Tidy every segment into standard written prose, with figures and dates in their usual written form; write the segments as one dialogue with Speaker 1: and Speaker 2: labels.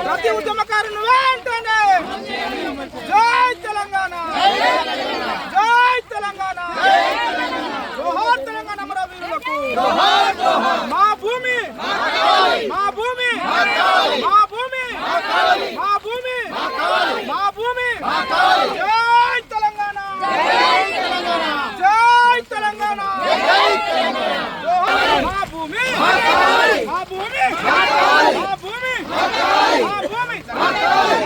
Speaker 1: ప్రతి ఉద్యమకారుని వెంటనే జై తెలంగాణ జై తెలంగాణ జోహార్ తెలంగాణ అమరవీరులకు మా భూమి మా భూమి మా భూమి మా భూమి మా భూమి జై తెలంగాణ జై తెలంగాణ మా భూమి మా భూమి మా భూమి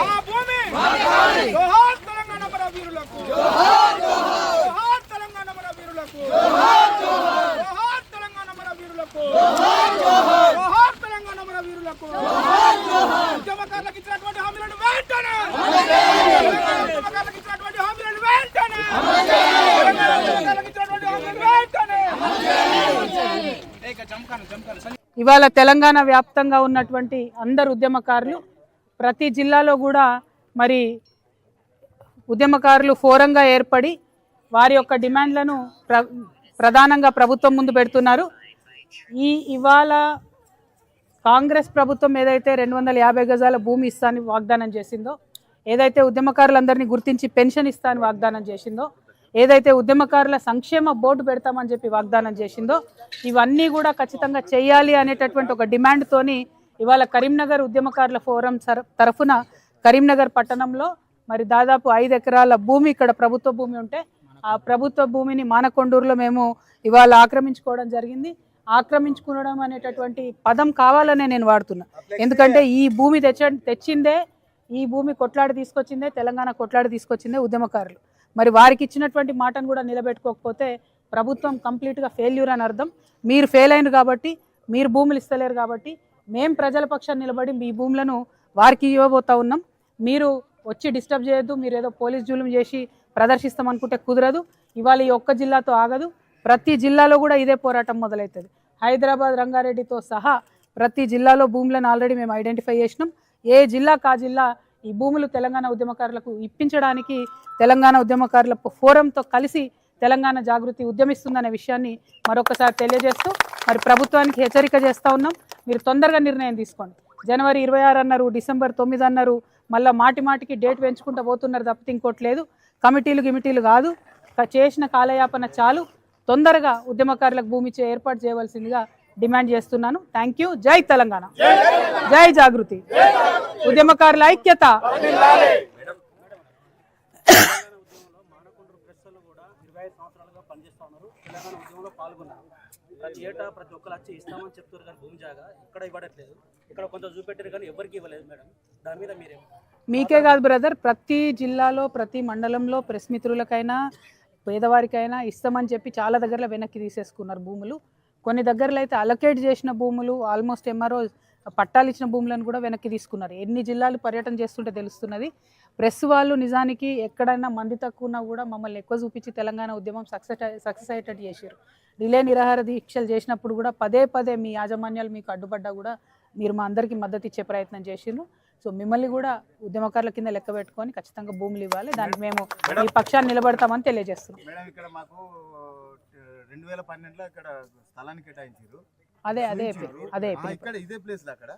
Speaker 1: మా భూమి మా భూమి జోహార్ తెలంగాణ అమరవీరులకు జోహార్ తెలంగాణ అమరవీరులకు జోహార్ తెలంగాణ అమరవీరులకు జోహార్ తెలంగాణ అమరవీరులకు ఉద్యమకారులకు ఇచ్చినటువంటి హామీలను వెంటనే ఉద్యమకారులకు ఇచ్చినటువంటి హామీలను వెంటనే ఉద్యమకారులకు ఇచ్చినటువంటి హామీలను వెంటనే
Speaker 2: ఇవాళ తెలంగాణ వ్యాప్తంగా ఉన్నటువంటి అందరు ఉద్యమకారులు ప్రతి జిల్లాలో కూడా మరి ఉద్యమకారులు ఫోరంగా ఏర్పడి వారి యొక్క డిమాండ్లను ప్రధానంగా ప్రభుత్వం ముందు పెడుతున్నారు. ఇవాళ కాంగ్రెస్ ప్రభుత్వం ఏదైతే 250 గజాల భూమి ఇస్తానని వాగ్దానం చేసిందో, ఏదైతే ఉద్యమకారులందరినీ గుర్తించి పెన్షన్ ఇస్తానని వాగ్దానం చేసిందో, ఏదైతే ఉద్యమకారుల సంక్షేమ బోర్డు పెడతామని చెప్పి వాగ్దానం చేసిందో, ఇవన్నీ కూడా ఖచ్చితంగా చేయాలి అనేటటువంటి ఒక డిమాండ్తోని ఇవాళ కరీంనగర్ ఉద్యమకారుల ఫోరం తరఫున కరీంనగర్ పట్టణంలో మరి దాదాపు 5 ఎకరాల భూమి ఇక్కడ ప్రభుత్వ భూమి ఉంటే ఆ ప్రభుత్వ భూమిని మానకొండూరులో మేము ఇవాళ ఆక్రమించుకోవడం జరిగింది. ఆక్రమించుకోవడం అనేటటువంటి పదం కావాలనే నేను వాడుతున్నా. ఎందుకంటే ఈ భూమి తెచ్చిందే, ఈ భూమి కొట్లాడి తీసుకొచ్చిందే, తెలంగాణ కొట్లాడి తీసుకొచ్చిందే ఉద్యమకారులు. మరి వారికి ఇచ్చినటువంటి మాటను కూడా నిలబెట్టుకోకపోతే ప్రభుత్వం కంప్లీట్గా ఫెయిల్యూర్ అని అర్థం. మీరు ఫెయిల్ అయినారు కాబట్టి, మీరు భూములు ఇస్తలేరు కాబట్టి మేము ప్రజల పక్షాన్ని నిలబడి మీ భూములను వారికి ఇవ్వబోతా ఉన్నాం. మీరు వచ్చి డిస్టర్బ్ చేయొద్దు. మీరు ఏదో పోలీస్ జూలుం చేసి ప్రదర్శిస్తామనుకుంటే కుదరదు. ఇవాళ ఈ ఒక్క జిల్లాతో ఆగదు, ప్రతి జిల్లాలో కూడా ఇదే పోరాటం మొదలవుతుంది. హైదరాబాద్, రంగారెడ్డితో సహా ప్రతి జిల్లాలో భూములను ఆల్రెడీ మేము ఐడెంటిఫై చేసినాం. ఏ జిల్లా కా జిల్లా ఈ భూములు తెలంగాణ ఉద్యమకారులకు ఇప్పించడానికి తెలంగాణ ఉద్యమకారుల ఫోరంతో కలిసి తెలంగాణ జాగృతి ఉద్యమిస్తుందనే విషయాన్ని మరొకసారి తెలియజేస్తూ మరి ప్రభుత్వానికి హెచ్చరిక చేస్తూ ఉన్నాం. మీరు తొందరగా నిర్ణయం తీసుకోండి. జనవరి 26 అన్నారు, డిసెంబర్ 9 అన్నారు, మళ్ళీ మాటికి డేట్ పెంచుకుంటూ పోతున్నారు తప్పితే ఇంకోటి లేదు. కమిటీలు కాదు, చేసిన కాలయాపన చాలు. తొందరగా ఉద్యమకారులకు భూమి ఏర్పాటు చేయవలసిందిగా డిమాండ్ చేస్తున్నాను. Thank you. జై తెలంగాణ, జై జాగృతి, ఉద్యమకారుల ఐక్యత.
Speaker 3: ప్రతి ఏటా ప్రతి ఒక్కరు వచ్చి ఇస్తామని చెప్తారు కానీ భూమి జాగా ఇక్కడ ఇవ్వట్లేదు. ఇక్కడ కొంత చూపెట్టారు కానీ ఎవరికి ఇవ్వలేదు మేడం. దాని మీద మీరేం?
Speaker 2: మీకే కాదు బ్రదర్, ప్రతి జిల్లాలో ప్రతి మండలంలో ప్రెస్ మిత్రులకైనా పేదవారికైనా ఇస్తామని చెప్పి చాలా దగ్గరలో వెనక్కి తీసేసుకున్నారు భూములు. కొన్ని దగ్గరలో అయితే అలొకేట్ చేసిన భూములు ఆల్మోస్ట్ ఎంఆర్ఓ పట్టాలు ఇచ్చిన భూములను కూడా వెనక్కి తీసుకున్నారు. ఎన్ని జిల్లాలు పర్యటన చేస్తుంటే తెలుస్తున్నది. ప్రెస్ వాళ్ళు నిజానికి ఎక్కడైనా మంది తక్కువ ఉన్నా కూడా మమ్మల్ని ఎక్కువ చూపించి తెలంగాణ ఉద్యమం సక్సెస్ అయ్యేటట్టు చేశారు. రిలే నిరాహార దీక్షలు చేసినప్పుడు కూడా పదే మీ యాజమాన్యాలు మీకు అడ్డుపడ్డా కూడా మీరు మా అందరికీ మద్దతు ఇచ్చే ప్రయత్నం చేసిండ్రు. సో మిమ్మల్ని కూడా ఉద్యమకారుల కింద లెక్క పెట్టుకొని ఖచ్చితంగా భూములు ఇవ్వాలి. దానికి మేము ఈ పక్షాన్ని నిలబడతామని తెలియజేస్తున్నాం.
Speaker 4: మేడం ఇక్కడ మాకు 2012లో ఇక్కడ స్థలాన్ని కేటాయించారు.
Speaker 2: అదే
Speaker 4: ఇక్కడ ఇదే ప్లేస్ లో అక్కడ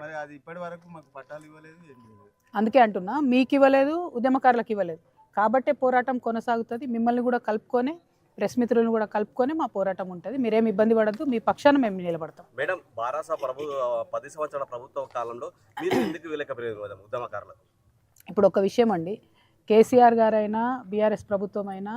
Speaker 4: మరి అది ఇప్పటి వరకు మాకు పట్టాలు ఇవ్వలేదు, ఏం లేదు.
Speaker 2: అందుకే అంటున్నా, మీకు ఇవ్వలేదు, ఉద్యమకారులకు ఇవ్వలేదు కాబట్టే పోరాటం కొనసాగుతుంది. మిమ్మల్ని కూడా కలుపుకొని ప్రెస్ మిత్రులను కూడా కలుపుకొని మా పోరాటం ఉంటుంది. మీరేమి ఇబ్బంది పడద్దు, మీ పక్షాన మేము నిలబడతాం.
Speaker 5: మేడం, బారాస 10 సంవత్సరాల ప్రభుత్వ కాలంలో మీరు ఎందుకు వీలకపోయారు ఉద్యమకారులకు?
Speaker 2: ఇప్పుడు ఒక విషయం అండి, కేసీఆర్ గారైనా బీఆర్ఎస్ ప్రభుత్వం అయినా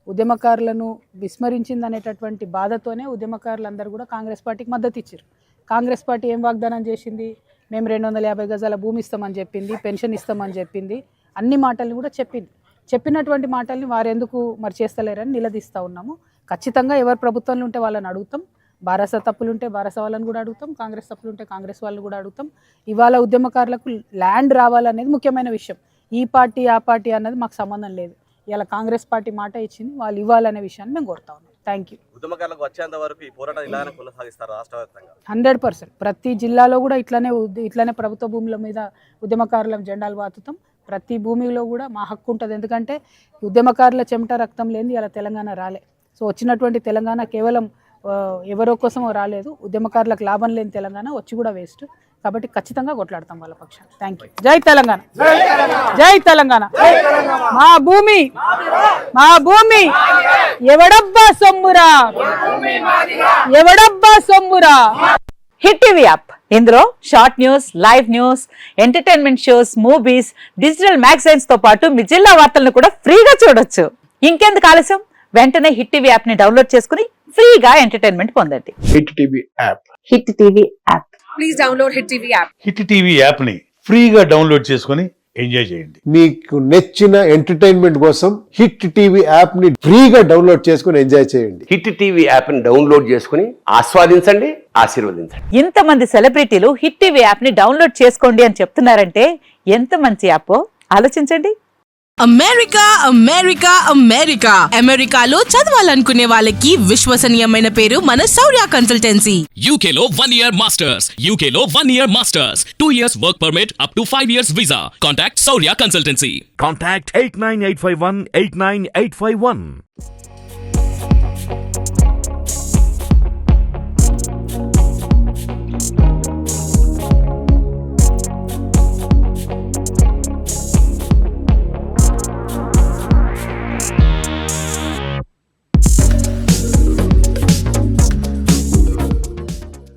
Speaker 2: ఉద్యమకారులను విస్మరించింది అనేటటువంటి బాధతోనే ఉద్యమకారులందరూ కూడా కాంగ్రెస్ పార్టీకి మద్దతు ఇచ్చారు. కాంగ్రెస్ పార్టీ ఏం వాగ్దానం చేసింది? మేము 250 గజాల భూమి ఇస్తామని చెప్పింది, పెన్షన్ ఇస్తామని చెప్పింది, అన్ని మాటల్ని కూడా చెప్పింది. చెప్పినటువంటి మాటల్ని వారెందుకు మరి చేస్తలేరని నిలదీస్తూ ఉన్నాము. ఖచ్చితంగా ఎవరు ప్రభుత్వంలో ఉంటే వాళ్ళని అడుగుతాం. బారాస తప్పులుంటే బారాస వాళ్ళని కూడా అడుగుతాం, కాంగ్రెస్ తప్పులుంటే కాంగ్రెస్ వాళ్ళని కూడా అడుగుతాం. ఇవాళ ఉద్యమకారులకు ల్యాండ్ రావాలనేది ముఖ్యమైన విషయం. ఈ పార్టీ ఆ పార్టీ అన్నది మాకు సంబంధం లేదు. ఇలా కాంగ్రెస్ పార్టీ మాట ఇచ్చింది, వాళ్ళు ఇవ్వాలనే విషయాన్ని మేము కోరుతా ఉన్నాం. Thank you.
Speaker 5: ఉద్యమకారులకు వచ్చేంత వరకు ఈ పోరాటం ఇలానే కొనసాగిస్తారు రాష్ట్ర వ్యాప్తంగా?
Speaker 2: 100% ప్రతి జిల్లాలో కూడా ఇట్లానే ప్రభుత్వ భూముల మీద ఉద్యమకారుల జెండాలు వాతుతాం. ప్రతి భూమిలో కూడా మా హక్కు ఉంటుంది. ఎందుకంటే ఉద్యమకారుల చెమట రక్తం లేని ఇలా తెలంగాణ రాలే. సో వచ్చినటువంటి తెలంగాణ కేవలం ఎవరో కోసమో రాలేదు. ఉద్యమకారులకు లాభం లేని తెలంగాణ వచ్చి కూడా వేస్ట్. కాబట్టి ఖచ్చితంగా కొట్లాడతాం వాళ్ళ పక్షాన్ని. Thank you. జై తెలంగాణ, జై తెలంగాణ. మా భూమి, మా భూమి ఎవడబ్బా సొమ్మురా, ఎవడబ్బా సొమ్మురా.
Speaker 6: హిట్ టీవీ యాప్, ఇందులో short news, live news, entertainment shows, movies, digital magazines తో పాటు మీ జిల్లా వార్తలను కూడా ఫ్రీగా చూడొచ్చు. ఇంకెందుకు ఆలస్యం, వెంటనే హిట్ టీవీ యాప్ ని డౌన్లోడ్ చేసుకుని ఫ్రీగా ఎంటర్టైన్మెంట్ పొందండి.
Speaker 7: Hit TV app.
Speaker 6: Hit TV app.
Speaker 8: Please download Hit TV app.
Speaker 7: Hit TV app ని ఫ్రీగా డౌన్లోడ్ చేసుకుని ఎంజాయ్ చేయండి.
Speaker 9: మీకు నచ్చిన ఎంటర్టైన్మెంట్ కోసం హిట్ టీవీ యాప్ ని ఫ్రీగా డౌన్లోడ్ చేసుకుని ఎంజాయ్ చేయండి.
Speaker 10: హిట్ టీవీ యాప్ ని డౌన్లోడ్ చేసుకుని ఆస్వాదించండి, ఆశీర్వదించండి.
Speaker 6: ఇంతమంది సెలబ్రిటీలు హిట్ టీవీ యాప్ ని డౌన్లోడ్ చేసుకోండి అని చెప్తున్నారంటే ఎంత మంచి యాప్ ఆలోచించండి.
Speaker 8: అమెరికా అమెరికా అమెరికా అమెరికాలో చదవాలనుకునే వాళ్ళకి విశ్వసనీయమైన పేరు మన శౌర్య కన్సల్టెన్సీ.
Speaker 11: UK లో 1 year masters, UK లో 1 year masters, 2 years work permit up to 5 years visa. Contact Saurya Consultancy.
Speaker 12: Contact 89851 89851.